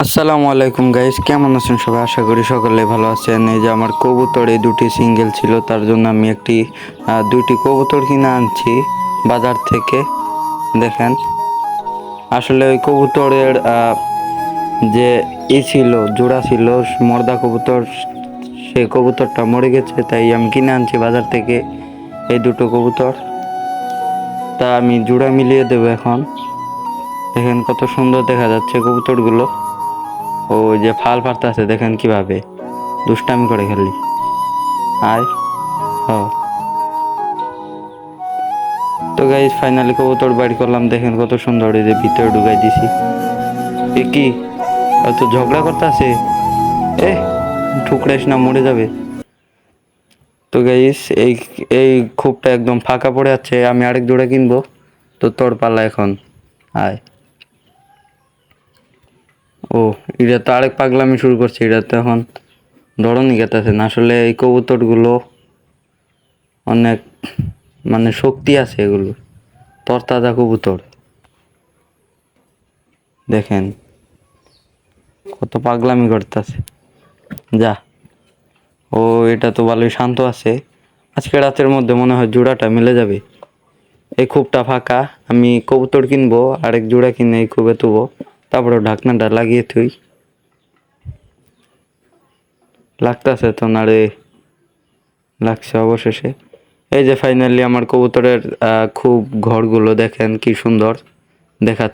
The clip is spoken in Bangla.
আসসালামু আলাইকুম গাইস, কেমন আছেন সবাই? আশা করি সকলে ভালো আছেন। এই যে আমার কবুতর এই দুটি সিঙ্গেল ছিল, তার জন্য আমি দুইটি কবুতর কিনে আনছি বাজার থেকে। দেখেন, আসলে ওই কবুতরের যে ছিল, জোড়া ছিল মর্দা কবুতর, সেই কবুতরটা মরে গেছে, তাই আমি কিনে আনছি বাজার থেকে এই দুটো কবুতর। তা আমি জোড়া মিলিয়ে দেবো এখন। দেখেন কত সুন্দর দেখা যাচ্ছে কবুতরগুলো। ওই যে ফাল পারতাছে, দেখেন কিভাবে দুষ্টামি করে খালি। আয় হ তো গাইস, ফাইনালি কবুতর বাইর করলাম। দেখেন কত সুন্দর, এই যে ভিতরে ঢুকাই দিছি। এ কি এত ঝগড়া করতেছে? এ ঠুকরাইস না, মরে যাবে। তো গাইস, এই এই খোপটা একদম ফাঁকা পড়ে আছে, আমি আরেক জোড়া কিনবো। তো তোর পালা এখন, আয়। ও, এটা তো আরেক পাগলামি শুরু করছে, এটা তো এখন ধরনই গেতেছে না। আসলে এই কবুতরগুলো অনেক শক্তি আছে, এগুলো তরতাজা কবুতর। দেখেন কত পাগলামি করতেছে। যা, ও এটা তো ভালোই শান্ত আছে। আজকে রাতের মধ্যে মনে হয় জোড়াটা মিলে যাবে। এই খোপটা ফাঁকা, আমি কবুতর কিনবো, আরেক জোড়া কিনে এই খোপে তুবো, তারপরে ঢাকনাটা লাগিয়ে থুই। লাগতেছে তো না রে? লাগছে অবশেষে। এই যে ফাইনালি আমার কবুতরের খুব ঘরগুলো দেখেন কি সুন্দর দেখা